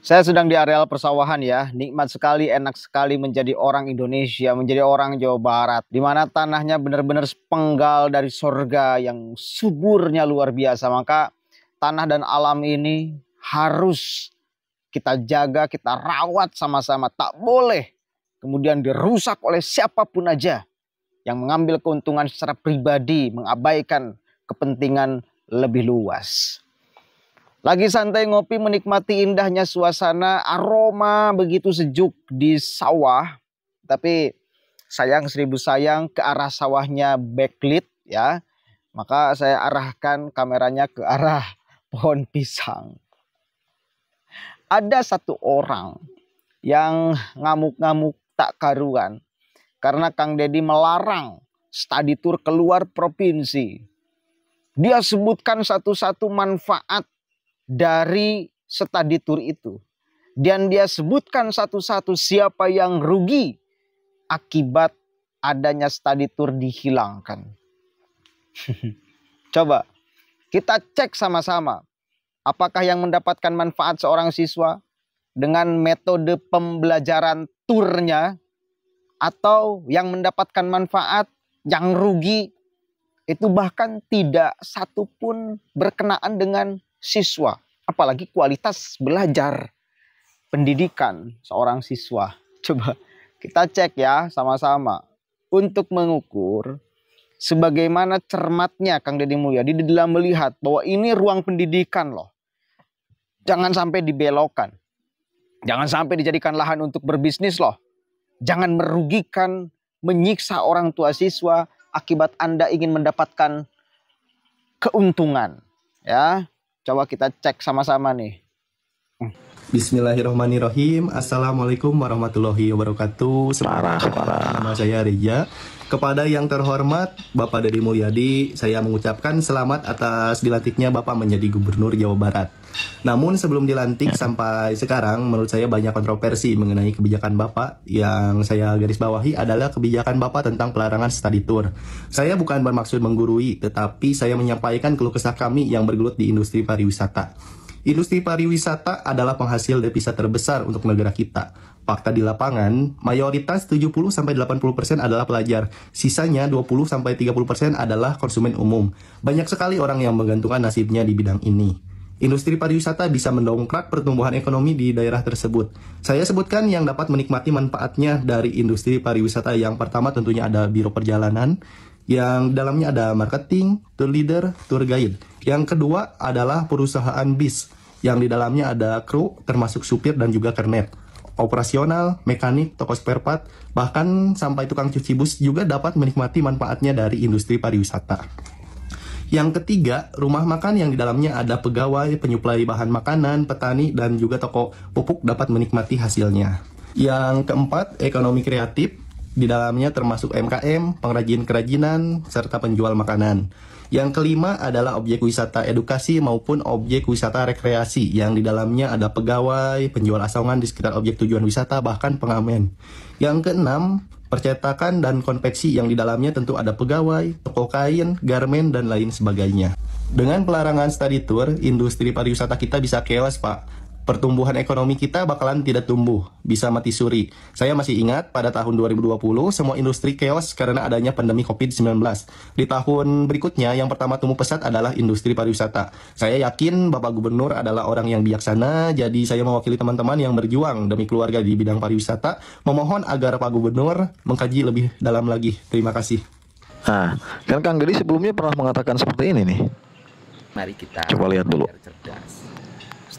Saya sedang di areal persawahan ya, nikmat sekali, enak sekali menjadi orang Indonesia, menjadi orang Jawa Barat, di mana tanahnya benar-benar sepenggal dari surga yang suburnya luar biasa. Maka tanah dan alam ini harus kita jaga, kita rawat sama-sama. Tak boleh kemudian dirusak oleh siapapun aja yang mengambil keuntungan secara pribadi, mengabaikan kepentingan lebih luas. Lagi santai ngopi menikmati indahnya suasana, aroma begitu sejuk di sawah. Tapi sayang seribu sayang ke arah sawahnya backlit ya. Maka saya arahkan kameranya ke arah pohon pisang. Ada satu orang yang ngamuk-ngamuk tak karuan. Karena Kang Deddy melarang study tour keluar provinsi. Dia sebutkan satu-satu manfaat dari study tour itu. Dan dia sebutkan satu-satu siapa yang rugi akibat adanya study tour dihilangkan. Coba kita cek sama-sama. Apakah yang mendapatkan manfaat seorang siswa dengan metode pembelajaran turnya, atau yang mendapatkan manfaat yang rugi itu bahkan tidak satu pun berkenaan dengan siswa, apalagi kualitas belajar pendidikan seorang siswa. Coba kita cek ya sama-sama untuk mengukur sebagaimana cermatnya Kang Deddy Mulyadi di dalam melihat bahwa ini ruang pendidikan loh. Jangan sampai dibelokkan. Jangan sampai dijadikan lahan untuk berbisnis loh. Jangan merugikan, menyiksa orang tua siswa akibat Anda ingin mendapatkan keuntungan. Ya, coba kita cek sama-sama nih. Bismillahirrahmanirrahim. Assalamualaikum warahmatullahi wabarakatuh. Nama saya Reja. Kepada yang terhormat Bapak Deddy Mulyadi, saya mengucapkan selamat atas dilantiknya Bapak menjadi Gubernur Jawa Barat. Namun sebelum dilantik sampai sekarang, menurut saya banyak kontroversi mengenai kebijakan Bapak. Yang saya garis bawahi adalah kebijakan Bapak tentang pelarangan study tour. Saya bukan bermaksud menggurui, tetapi saya menyampaikan keluh kesah kami yang bergelut di industri pariwisata. Industri pariwisata adalah penghasil devisa terbesar untuk negara kita. Fakta di lapangan, mayoritas 70-80% adalah pelajar. Sisanya 20-30% adalah konsumen umum. Banyak sekali orang yang menggantungkan nasibnya di bidang ini. Industri pariwisata bisa mendongkrak pertumbuhan ekonomi di daerah tersebut. Saya sebutkan yang dapat menikmati manfaatnya dari industri pariwisata. Yang pertama tentunya ada biro perjalanan, yang dalamnya ada marketing, tour leader, tour guide. Yang kedua adalah perusahaan bis, yang di dalamnya ada kru, termasuk supir dan juga kernet. Operasional, mekanik, toko spare part, bahkan sampai tukang cuci bus juga dapat menikmati manfaatnya dari industri pariwisata. Yang ketiga, rumah makan yang di dalamnya ada pegawai, penyuplai bahan makanan, petani, dan juga toko pupuk dapat menikmati hasilnya. Yang keempat, ekonomi kreatif. Di dalamnya termasuk UMKM, pengrajin kerajinan, serta penjual makanan. Yang kelima adalah objek wisata edukasi maupun objek wisata rekreasi, yang di dalamnya ada pegawai, penjual asongan di sekitar objek tujuan wisata, bahkan pengamen. Yang keenam, percetakan dan konveksi, yang di dalamnya tentu ada pegawai, toko kain, garmen, dan lain sebagainya. Dengan pelarangan study tour, industri pariwisata kita bisa chaos, Pak. Pertumbuhan ekonomi kita bakalan tidak tumbuh, bisa mati suri. Saya masih ingat pada tahun 2020 semua industri chaos karena adanya pandemi COVID-19. Di tahun berikutnya yang pertama tumbuh pesat adalah industri pariwisata. Saya yakin Bapak Gubernur adalah orang yang bijaksana, jadi saya mewakili teman-teman yang berjuang demi keluarga di bidang pariwisata, memohon agar Pak Gubernur mengkaji lebih dalam lagi. Terima kasih. Nah, kan Kang Deddy sebelumnya pernah mengatakan seperti ini nih. Mari kita coba lihat dulu. Cerdas.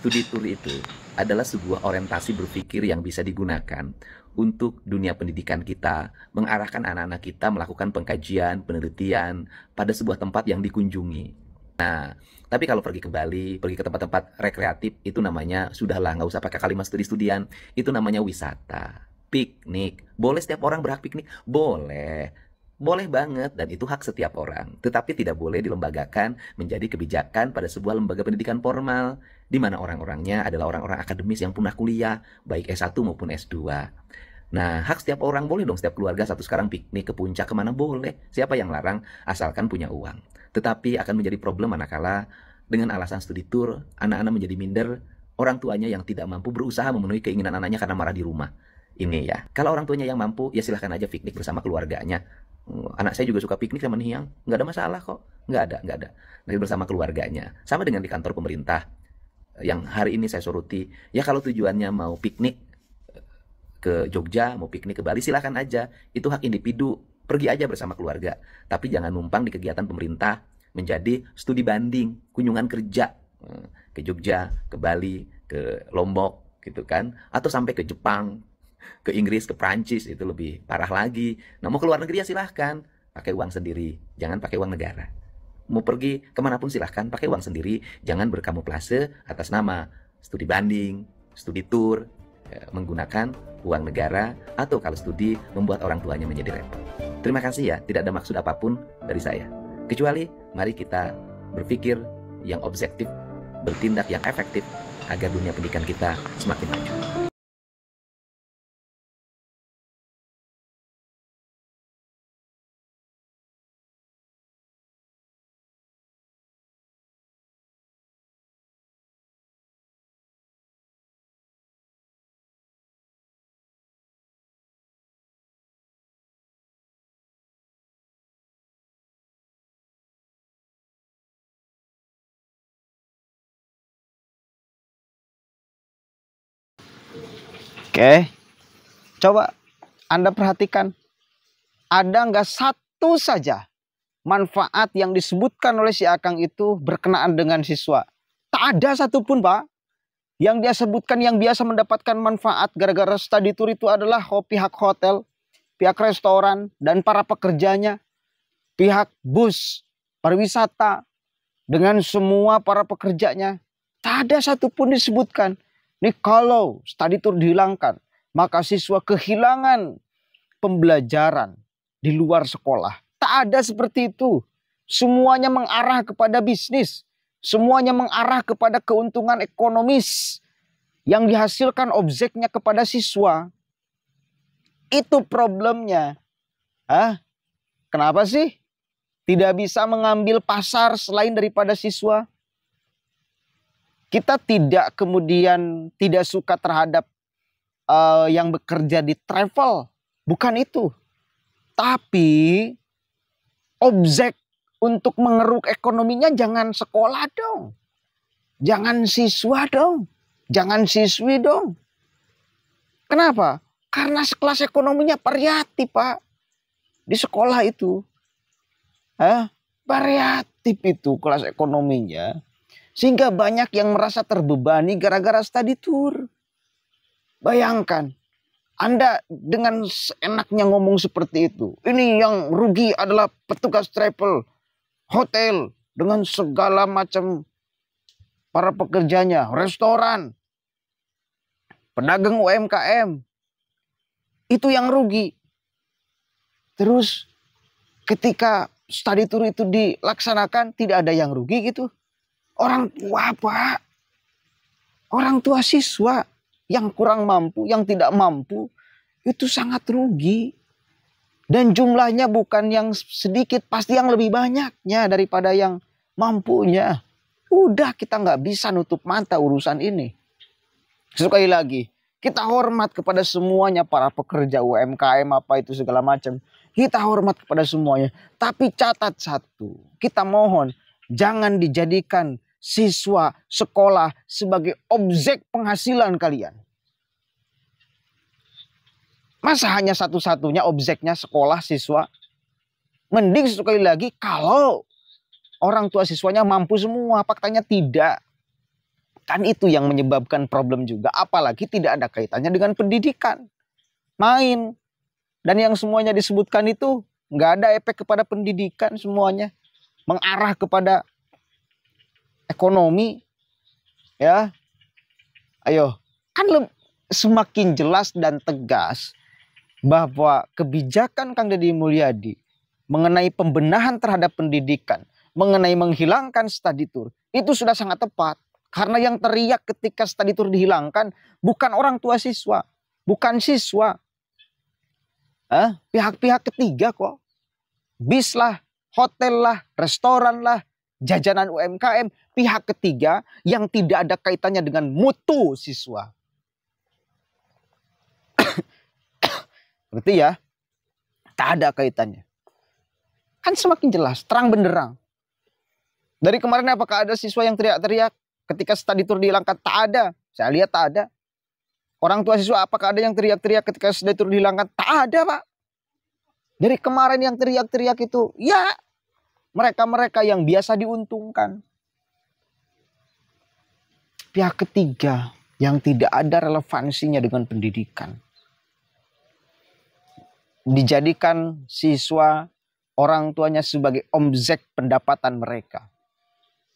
Studi tour itu adalah sebuah orientasi berpikir yang bisa digunakan untuk dunia pendidikan kita, mengarahkan anak-anak kita melakukan pengkajian, penelitian pada sebuah tempat yang dikunjungi. Nah, tapi kalau pergi ke Bali, pergi ke tempat-tempat rekreatif, itu namanya, sudahlah, nggak usah pakai kalimat studi-studian, itu namanya wisata. Piknik, boleh setiap orang berhak piknik? Boleh. Boleh banget, dan itu hak setiap orang. Tetapi tidak boleh dilembagakan menjadi kebijakan pada sebuah lembaga pendidikan formal, di mana orang-orangnya adalah orang-orang akademis yang pernah kuliah, baik S1 maupun S2. Nah, hak setiap orang boleh dong, setiap keluarga satu sekarang piknik ke puncak kemana boleh. Siapa yang larang, asalkan punya uang. Tetapi akan menjadi problem manakala dengan alasan studi tour, anak-anak menjadi minder, orang tuanya yang tidak mampu berusaha memenuhi keinginan anaknya karena marah di rumah. Ini ya, kalau orang tuanya yang mampu, ya silahkan aja piknik bersama keluarganya. Anak saya juga suka piknik sama Niang, nggak ada masalah kok, nggak ada. Nanti bersama keluarganya, sama dengan di kantor pemerintah yang hari ini saya soroti. Ya kalau tujuannya mau piknik ke Jogja, mau piknik ke Bali, silahkan aja, itu hak individu, pergi aja bersama keluarga. Tapi jangan numpang di kegiatan pemerintah menjadi studi banding, kunjungan kerja ke Jogja, ke Bali, ke Lombok, gitu kan, atau sampai ke Jepang, ke Inggris, ke Prancis, itu lebih parah lagi. Nah, mau ke luar negeri ya silahkan, pakai uang sendiri, jangan pakai uang negara. Mau pergi kemanapun silahkan, pakai uang sendiri, jangan berkamuflase atas nama studi banding, studi tour, menggunakan uang negara, atau kalau studi membuat orang tuanya menjadi repot. Terima kasih ya, tidak ada maksud apapun dari saya. Kecuali mari kita berpikir yang objektif, bertindak yang efektif agar dunia pendidikan kita semakin maju. Oke, coba Anda perhatikan, ada nggak satu saja manfaat yang disebutkan oleh si Akang itu berkenaan dengan siswa? Tak ada satupun, Pak. Yang dia sebutkan yang biasa mendapatkan manfaat gara-gara study tour itu adalah pihak hotel, pihak restoran, dan para pekerjanya, pihak bus, pariwisata, dengan semua para pekerjanya. Tak ada satupun disebutkan. Ini kalau study tour dihilangkan, maka siswa kehilangan pembelajaran di luar sekolah. Tak ada seperti itu. Semuanya mengarah kepada bisnis. Semuanya mengarah kepada keuntungan ekonomis yang dihasilkan objeknya kepada siswa. Itu problemnya. Kenapa sih tidak bisa mengambil pasar selain daripada siswa? Kita tidak kemudian tidak suka terhadap yang bekerja di travel. Bukan itu. Tapi objek untuk mengeruk ekonominya jangan sekolah dong. Jangan siswa dong. Jangan siswi dong. Kenapa? Karena kelas ekonominya variatif, Pak. Di sekolah itu. Variatif itu kelas ekonominya. Sehingga banyak yang merasa terbebani gara-gara study tour. Bayangkan, Anda dengan enaknya ngomong seperti itu. Ini yang rugi adalah petugas travel, hotel, dengan segala macam para pekerjanya, restoran, pedagang UMKM. Itu yang rugi. Terus ketika study tour itu dilaksanakan, tidak ada yang rugi gitu. Orang tua, Pak. Orang tua siswa yang kurang mampu, yang tidak mampu, itu sangat rugi. Dan jumlahnya bukan yang sedikit, pasti yang lebih banyaknya daripada yang mampunya. Udah, kita nggak bisa nutup mata urusan ini. Sekali lagi, kita hormat kepada semuanya, para pekerja UMKM, apa itu segala macam. Kita hormat kepada semuanya. Tapi catat satu, kita mohon, jangan dijadikan siswa sekolah sebagai objek penghasilan kalian. Masa hanya satu-satunya objeknya sekolah siswa? Mending sekali lagi kalau orang tua siswanya mampu semua. Faktanya tidak. Kan itu yang menyebabkan problem juga. Apalagi tidak ada kaitannya dengan pendidikan. Main. Dan yang semuanya disebutkan itu nggak ada efek kepada pendidikan semuanya. Mengarah kepada ekonomi, ya, ayo, kan semakin jelas dan tegas bahwa kebijakan Kang Deddy Mulyadi mengenai pembenahan terhadap pendidikan, mengenai menghilangkan study tour, itu sudah sangat tepat. Karena yang teriak ketika study tour dihilangkan bukan orang tua siswa, bukan siswa, pihak-pihak ketiga kok, bis lah, hotel lah, restoran lah, jajanan UMKM, pihak ketiga yang tidak ada kaitannya dengan mutu siswa. Berarti ya, tak ada kaitannya. Kan semakin jelas, terang benderang. Dari kemarin apakah ada siswa yang teriak-teriak ketika study tour dihilangkan? Tak ada. Saya lihat tak ada. Orang tua siswa apakah ada yang teriak-teriak ketika study tour dihilangkan? Tak ada, Pak. Dari kemarin yang teriak-teriak itu, ya mereka-mereka yang biasa diuntungkan. Pihak ketiga yang tidak ada relevansinya dengan pendidikan. Dijadikan siswa, orang tuanya sebagai objek pendapatan mereka.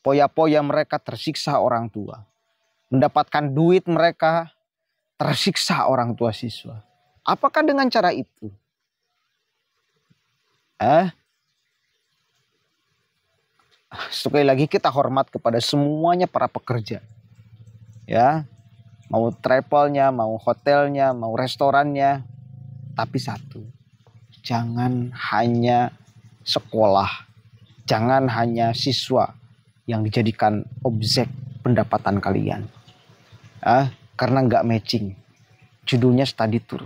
Poya-poya mereka tersiksa orang tua. Mendapatkan duit mereka tersiksa orang tua siswa. Apakah dengan cara itu? Sekali lagi kita hormat kepada semuanya para pekerja. Ya, mau travelnya, mau hotelnya, mau restorannya. Tapi satu, jangan hanya sekolah, jangan hanya siswa yang dijadikan objek pendapatan kalian. Karena nggak matching. Judulnya study tour,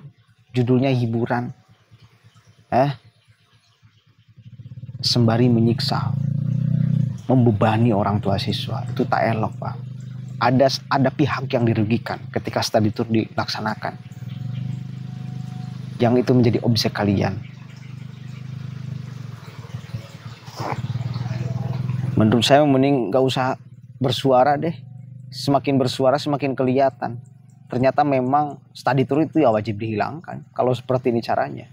judulnya hiburan. Sembari menyiksa, membebani orang tua siswa, itu tak elok, Pak. Ada pihak yang dirugikan ketika study tour dilaksanakan, yang itu menjadi objek kalian. Menurut saya mending gak usah bersuara deh. Semakin bersuara semakin kelihatan. Ternyata memang study tour itu ya wajib dihilangkan kalau seperti ini caranya.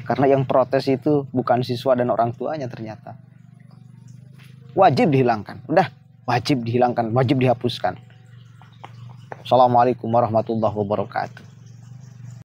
Karena yang protes itu bukan siswa dan orang tuanya ternyata. Wajib dihilangkan. Udah, wajib dihilangkan, wajib dihapuskan. Assalamualaikum warahmatullahi wabarakatuh.